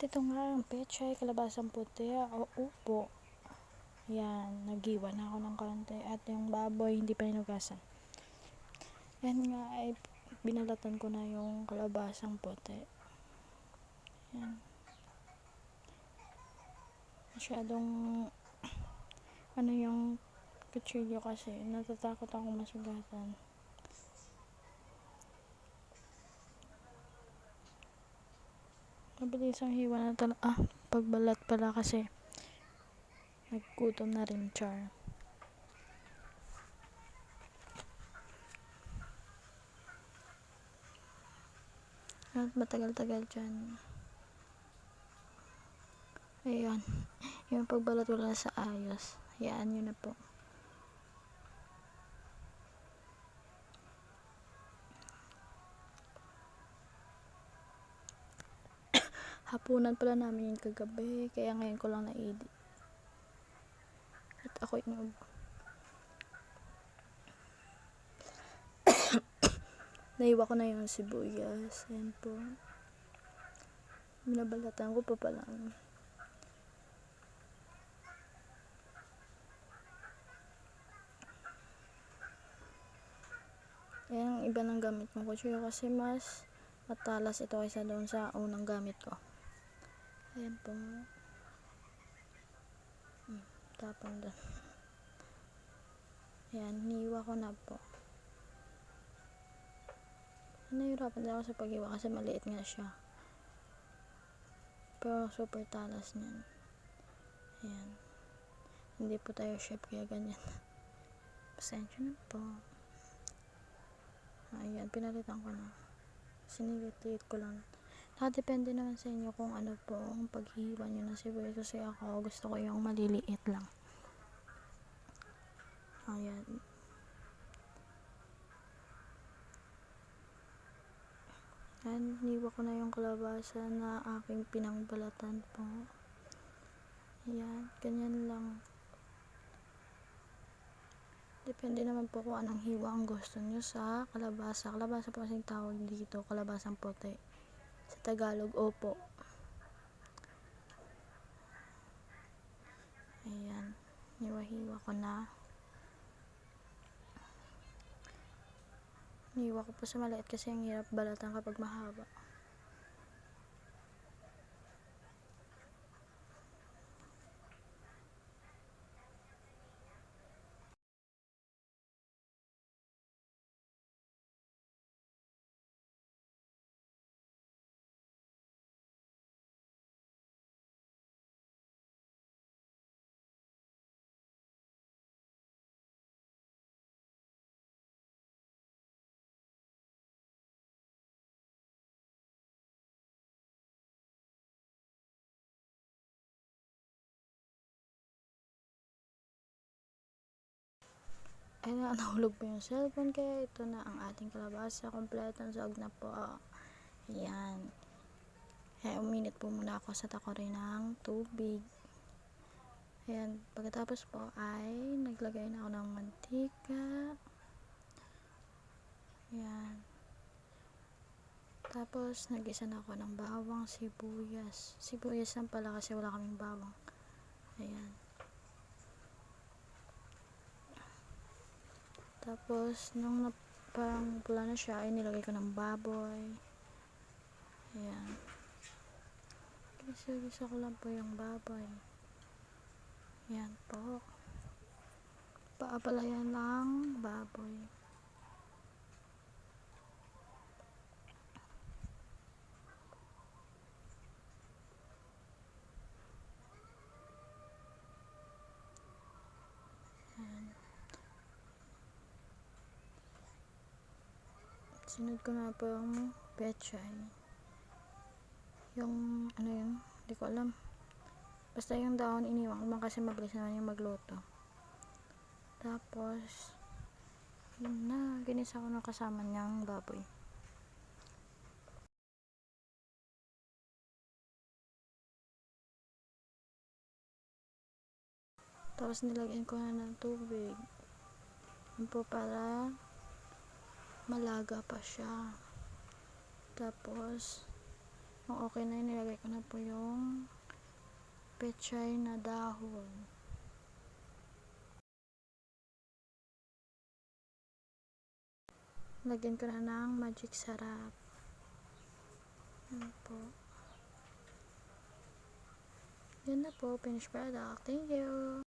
ito nga ang pechay, kalabasang puti, o upo. Yan, nagiwa na ako ng konti. At yung baboy, hindi pa hinugasan. Yan nga ay binalatan ko na yung kalabasang puti. Yan. Masyadong yung kutsilyo kasi natatakot ako masugatan. Mabilis ang hiwa na pagbalat pala kasi naggutom na rin, char. At matagal-tagal dyan. Ayan. Yung pagbalat wala sa ayos. Hayaan nyo na po. Hapunan pala namin yung kagabi. Kaya ngayon ko lang na-edit. At ako yung naiwa ko na yung sibuyas. Ayan po. Binabalatan ko pa pala. Ayan ang iba ng gamit ng kutsilyo kasi mas matalas ito kaysa doon sa unang gamit ko. Ayan po. Tapang doon. Ayan, niwa ko na po. Nahihirapan din ako sa paghiwa kasi maliit nga siya. Pero super talas niyan. Ayan. Hindi po tayo chef kaya ganyan. Pasensya na po. Ayan, pinalitan ko na. Sinilit-lit ko lang. Nakadepende naman sa inyo kung ano po ang paghihiwa nyo ng sibuyas kasi ako gusto ko yung maliliit lang. Ayan. Ayan, niwa ko na yung kalabasa na aking pinangbalatan po. Ayan, ganyan lang. Depende naman po kung anong hiwa ang gusto nyo sa kalabasa. Kalabasa po kasing tawag dito, kalabasang puti. Sa Tagalog, opo. Ayan, hiwa-hiwa ko na. Hiwa ko po sa maliit kasi ang hirap balatan kapag mahaba. Ayan, nahulog po yung cellphone kaya ito na ang ating kalabasa. Kompletong sahog na po. Ayan. Kaya uminit po muna ako sa takorin ng tubig. Ayan, pagkatapos po ay naglagay na ako ng mantika. Ayan. Tapos nag-isa na ako ng bawang, sibuyas. Sibuyas lang pala kasi wala kaming bawang. Ayan. Tapos nung parang pula na siya ay nilagay ko ng baboy. Ayan. Gisa-gisa ko lang po yung baboy. Ayan po. Paapalayan ng baboy. Ayan. Sunod ko na po yung pechay. Yung ano yun, hindi ko alam. Basta yung dahon iniwan ko kasi mabilis naman yung magluto. Tapos yun na, ginisa ko na kasama niyang baboy. Tapos nilagyan ko na ng tubig. Yun po para malaga pa siya. Tapos Kung okay na yun, nilagay ko na po yung pechay na dahon. Lagyan ko na ng magic sarap. Yan po. Yan na po, finished product. Thank you!